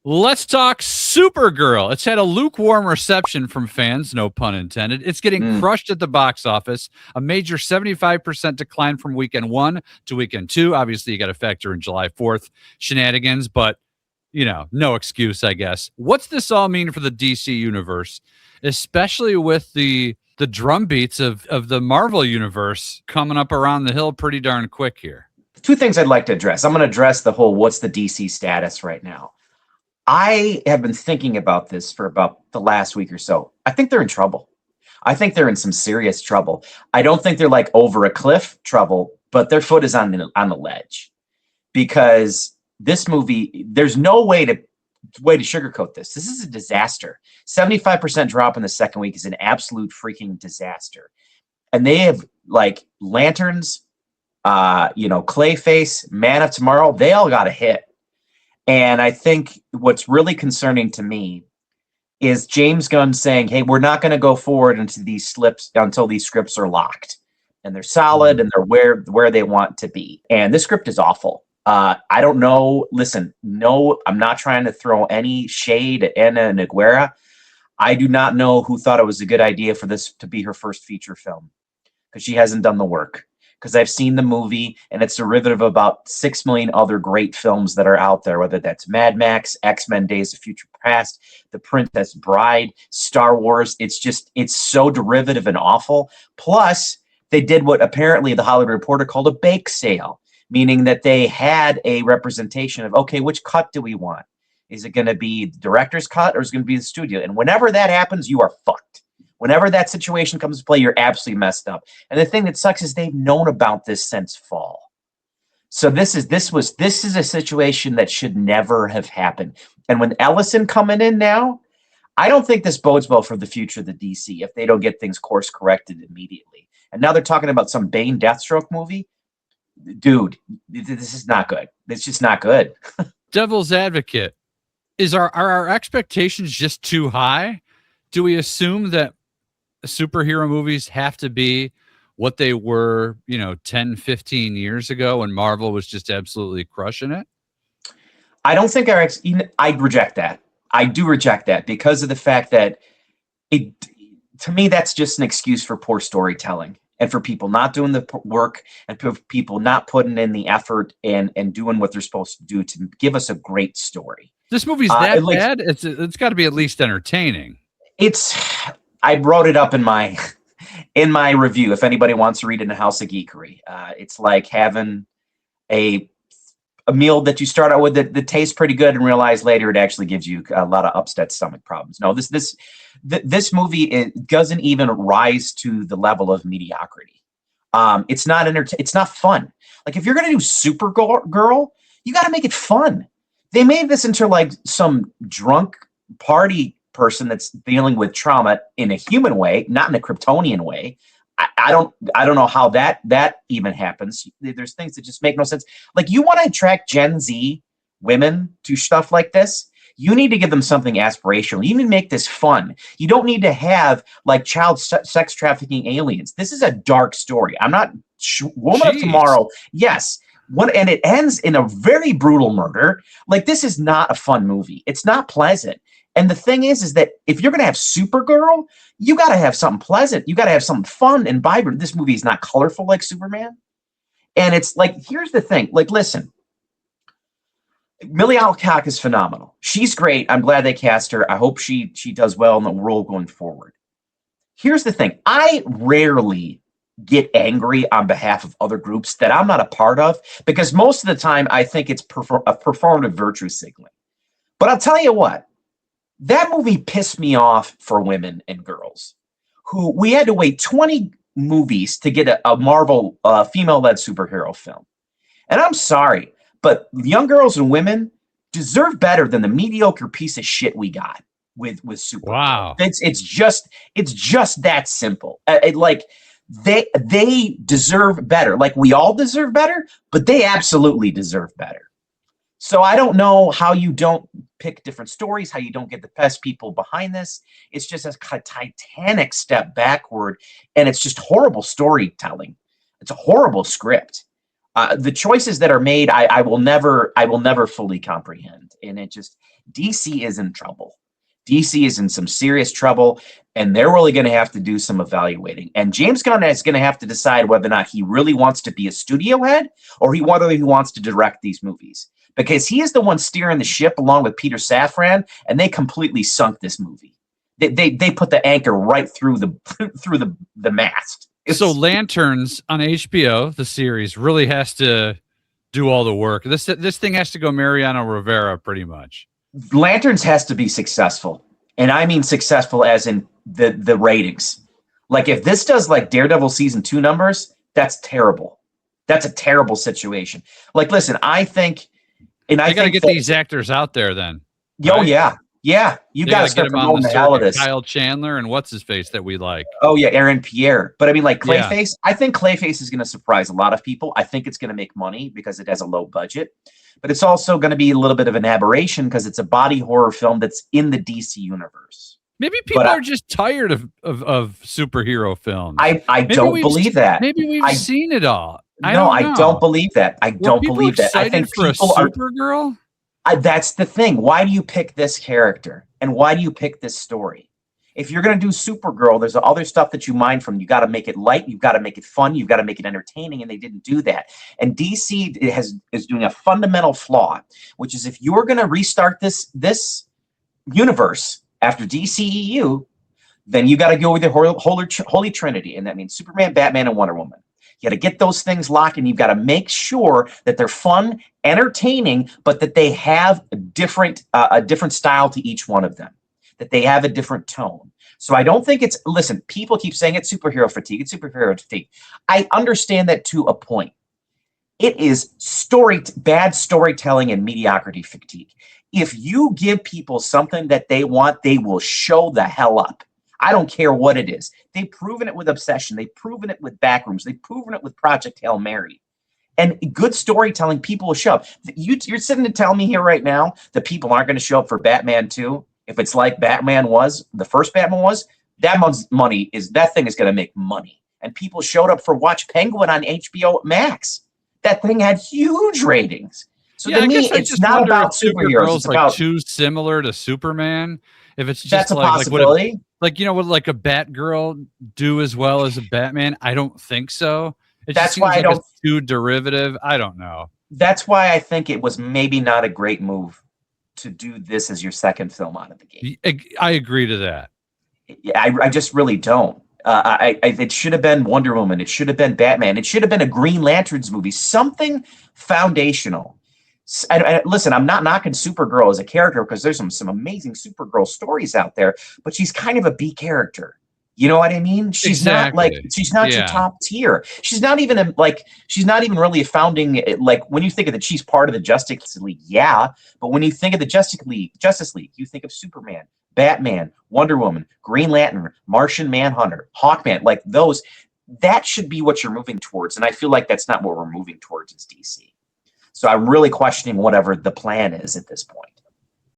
Let's talk Supergirl. It's had a lukewarm reception from fans, no pun intended. It's getting crushed at the box office. A major 75% decline from weekend 1 to weekend 2. Obviously, you got to factor in July 4th shenanigans, but no excuse, I guess. What's this all mean for the DC universe, especially with the drum beats of the Marvel universe coming up around the hill pretty darn quick here? Two things I'd like to address. I'm going to address the whole what's the DC status right now. I have been thinking about this for about the last week or so. I think they're in trouble. I think they're in some serious trouble. I don't think they're like over a cliff trouble, but their foot is on the ledge, because this movie, there's no way to sugarcoat this. This is a disaster. 75% drop in the second week is an absolute freaking disaster. And they have like Lanterns, Clayface, Man of Tomorrow, they all got a hit. And I think what's really concerning to me is James Gunn saying, hey, we're not going to go forward into these slips until these scripts are locked and they're solid and they're where they want to be. And this script is awful. I don't know. Listen, no, I'm not trying to throw any shade at Ana Nogueira. I do not know who thought it was a good idea for this to be her first feature film, because she hasn't done the work. Because I've seen the movie, and it's derivative of about 6 million other great films that are out there, whether that's Mad Max, X-Men Days of Future Past, The Princess Bride, Star Wars. It's so derivative and awful. Plus, they did what apparently the Hollywood Reporter called a bake sale, meaning that they had a representation of, okay, which cut do we want? Is it going to be the director's cut, or is it going to be the studio? And whenever that happens, you are fucked. Whenever that situation comes to play, you're absolutely messed up. And the thing that sucks is they've known about this since fall. So this is a situation that should never have happened. And when Ellison coming in now, I don't think this bodes well for the future of the DC if they don't get things course corrected immediately. And now they're talking about some Bane Deathstroke movie. Dude, this is not good. It's just not good. Devil's advocate. Are our expectations just too high? Do we assume that superhero movies have to be what they were, 10, 15 years ago when Marvel was just absolutely crushing it? I don't think I reject that. I do reject that because of the fact that to me, that's just an excuse for poor storytelling and for people not doing the work and for people not putting in the effort and doing what they're supposed to do to give us a great story. This movie's that bad? It's got to be at least entertaining. I wrote it up in my review. If anybody wants to read it in House of Geekery, it's like having a meal that you start out with that tastes pretty good and realize later it actually gives you a lot of upset stomach problems. No, this movie, it doesn't even rise to the level of mediocrity. It's not it's not fun. Like, if you're gonna do Supergirl, you got to make it fun. They made this into like some drunk party person that's dealing with trauma in a human way, not in a Kryptonian way. I don't know how that even happens. There's things that just make no sense. Like, you want to attract Gen Z women to stuff like this, you need to give them something aspirational. You need to make this fun. You don't need to have like child sex trafficking aliens. This is a dark story. I'm not Woman of Tomorrow. Yes. And it ends in a very brutal murder. Like, this is not a fun movie. It's not pleasant. And the thing is that if you're going to have Supergirl, you got to have something pleasant. You got to have something fun and vibrant. This movie is not colorful like Superman. And it's like, here's the thing. Like, listen, Millie Alcock is phenomenal. She's great. I'm glad they cast her. I hope she does well in the role going forward. Here's the thing. I rarely get angry on behalf of other groups that I'm not a part of, because most of the time I think it's a performative virtue signaling. But I'll tell you what. That movie pissed me off for women and girls who we had to wait 20 movies to get a Marvel female-led superhero film. And I'm sorry, but young girls and women deserve better than the mediocre piece of shit we got with Supergirl. Wow. It's just that simple. They deserve better. Like, we all deserve better, but they absolutely deserve better. So I don't know how you don't pick different stories, how you don't get the best people behind this. It's just a titanic step backward, and it's just horrible storytelling. It's a horrible script. The choices that are made, I will never fully comprehend, and DC is in trouble. DC is in some serious trouble, and they're really going to have to do some evaluating. And James Gunn is going to have to decide whether or not he really wants to be a studio head or whether he wants to direct these movies, because he is the one steering the ship along with Peter Safran, and they completely sunk this movie. They put the anchor right through the mast. So Lanterns on HBO, the series, really has to do all the work. This thing has to go Mariano Rivera pretty much. Lanterns has to be successful, and I mean successful as in the ratings. Like if this does like Daredevil season 2 numbers, that's terrible. That's a terrible situation. Like, listen, I think, and I got to get these actors out there then. Oh right? Yeah. You got to start promoting the hell of this. Kyle Chandler and what's his face that we like. Oh yeah, Aaron Pierre. But I mean, like Clayface. I think Clayface is going to surprise a lot of people. I think it's going to make money because it has a low budget. But it's also going to be a little bit of an aberration because it's a body horror film that's in the DC universe. Maybe people are just tired of superhero films. I don't believe that. Maybe we've seen it all. I don't believe that. I don't believe that. I think for people a Supergirl. That's the thing. Why do you pick this character? And why do you pick this story? If you're going to do Supergirl, there's other stuff that you mine from. You got to make it light. You've got to make it fun. You've got to make it entertaining. And they didn't do that. And DC is doing a fundamental flaw, which is if you're going to restart this universe after DCEU, then you got to go with the Holy Trinity. And that means Superman, Batman, and Wonder Woman. You got to get those things locked, and you've got to make sure that they're fun, entertaining, but that they have a different style to each one of them, that they have a different tone. So I don't think listen, people keep saying it's superhero fatigue. It's superhero fatigue. I understand that to a point. It is bad storytelling and mediocrity fatigue. If you give people something that they want, they will show the hell up. I don't care what it is. They've proven it with Obsession. They've proven it with Backrooms. They've proven it with Project Hail Mary. And good storytelling, people will show up. You're sitting to tell me here right now that people aren't going to show up for Batman 2. If it's like the first Batman was, that thing is going to make money. And people showed up for Watch Penguin on HBO Max. That thing had huge ratings. So to me, it's not about superheroes. It's about too similar to Superman. If it's just that's a possibility. Would a Batgirl do as well as a Batman? I don't think so. That's why I don't. It's too derivative. I don't know. That's why I think it was maybe not a great move to do this as your second film out of the gate. I agree to that. I just really don't. It should have been Wonder Woman. It should have been Batman. It should have been a Green Lanterns movie. Something foundational. Listen, I'm not knocking Supergirl as a character because there's some amazing Supergirl stories out there, but she's kind of a B character. You know what I mean? She's not your top tier. She's not even really a founding, like when you think of that she's part of the Justice League. Yeah. But when you think of the Justice League, you think of Superman, Batman, Wonder Woman, Green Lantern, Martian Manhunter, Hawkman, like those. That should be what you're moving towards. And I feel like that's not what we're moving towards as DC. So I'm really questioning whatever the plan is at this point.